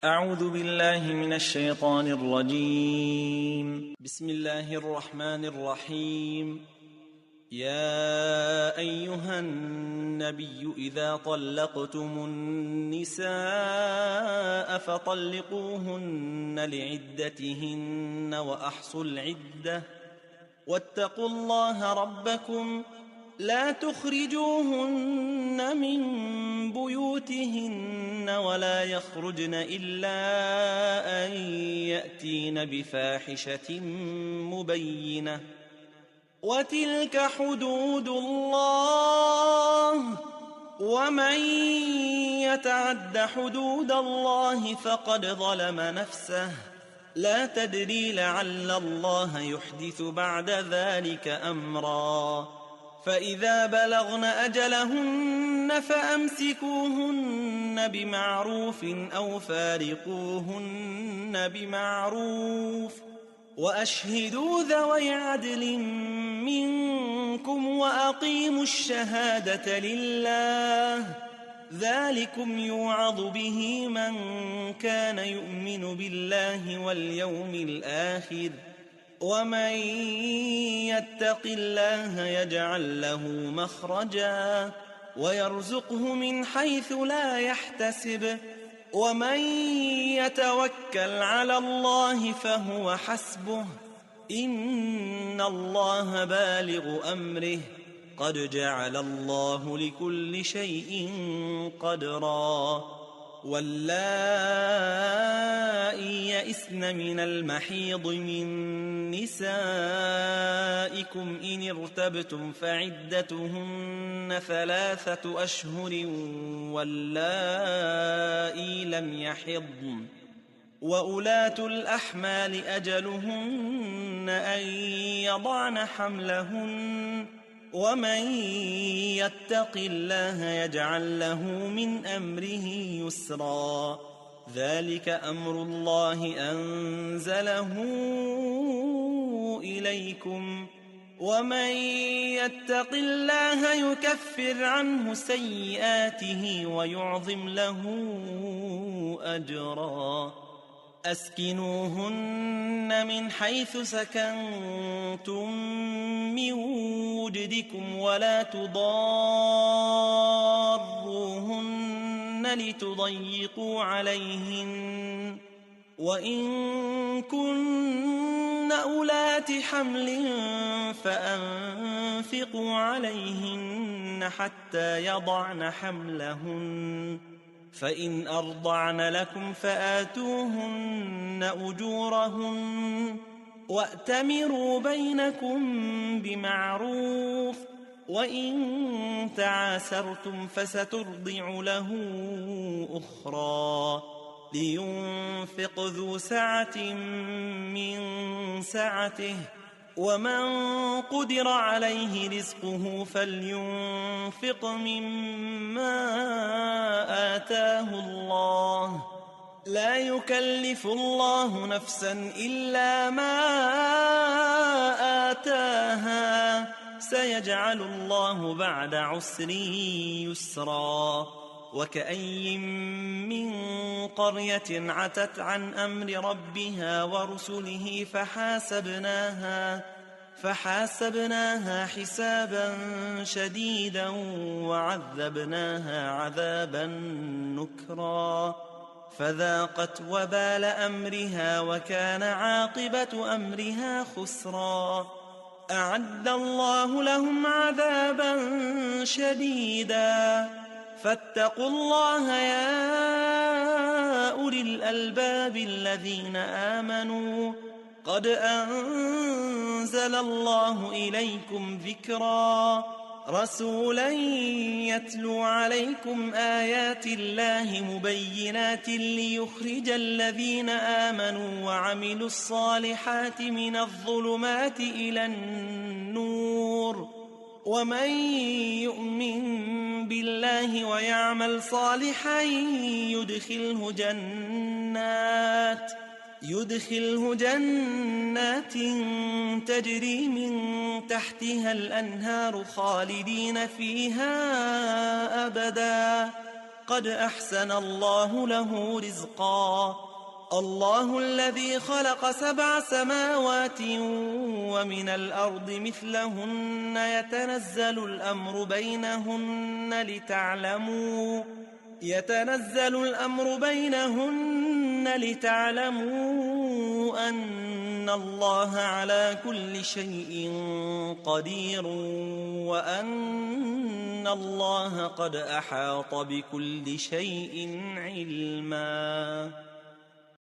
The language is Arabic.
أعوذ بالله من الشيطان الرجيم. بسم الله الرحمن الرحيم. يا أيها النبي إذا طلقتم النساء فطلقوهن لعدتهن وأحصوا العدة واتقوا الله ربكم لا تخرجوهن من بيوتهن ولا يخرجن إلا أن يأتين بفاحشة مبينة وتلك حدود الله ومن يتعد حدود الله فقد ظلم نفسه لا تدري لعل الله يحدث بعد ذلك أمرا فإذا بلغن أجلهن فأمسكوهن بمعروف أو فارقوهن بمعروف وأشهدوا ذوي عدل منكم وأقيموا الشهادة لله ذلكم يوعظ به من كان يؤمن بالله واليوم الآخر ومن يتق الله يجعل له مخرجا ويرزقه من حيث لا يحتسب ومن يتوكل على الله فهو حسبه إن الله بالغ أمره قد جعل الله لكل شيء قدرا واللائي يئسن من المحيض من نسائكم إن ارتبتم فعدتهن 3 أشهر واللائي لم يحضن وأولات الأحمال أجلهن أن يضعن حملهن ومن يتق الله يجعل له من أمره يسرا ذلك أمر الله أنزله إليكم ومن يتق الله يكفر عنه سيئاته ويعظم له أجرا أسكنوهن من حيث سكنتم من وجدكم ولا تضاروهن لتضيقوا عليهن وإن كن أولات حمل فأنفقوا عليهن حتى يضعن حملهن فإن أرضعن لكم فآتوهن أجورهن وأتمروا بينكم بمعروف وإن تعاسرتم فسترضع له أخرى لينفق ذو سعة من سعته ومن قدر عليه رزقه فلينفق مما آتاه الله لا يكلف الله نفسا إلا ما آتاها سيجعل الله بعد عسر يسرا وكأي من قرية عتت عن أمر ربها ورسله فحاسبناها حسابا شديدا وعذبناها عذابا نكرا فذاقت وبال أمرها وكان عاقبة أمرها خسرا أعد الله لهم عذابا شديدا فاتقوا الله يا أولي الألباب الذين آمنوا قد أنزل الله إليكم ذكرا رسولا يتلو عليكم آيات الله مبينات ليخرج الذين آمنوا وعملوا الصالحات من الظلمات إلى النور ومن يؤمن بالله ويعمل صالحا يدخله جنات تجري من تحتها الأنهار خالدين فيها أبدا قد أحسن الله له رزقا. الله الذي خلق 7 سماوات ومن الأرض مثلهن يتنزل الأمر بينهن لتعلموا أن الله على كل شيء قدير وأن الله قد أحاط بكل شيء علما.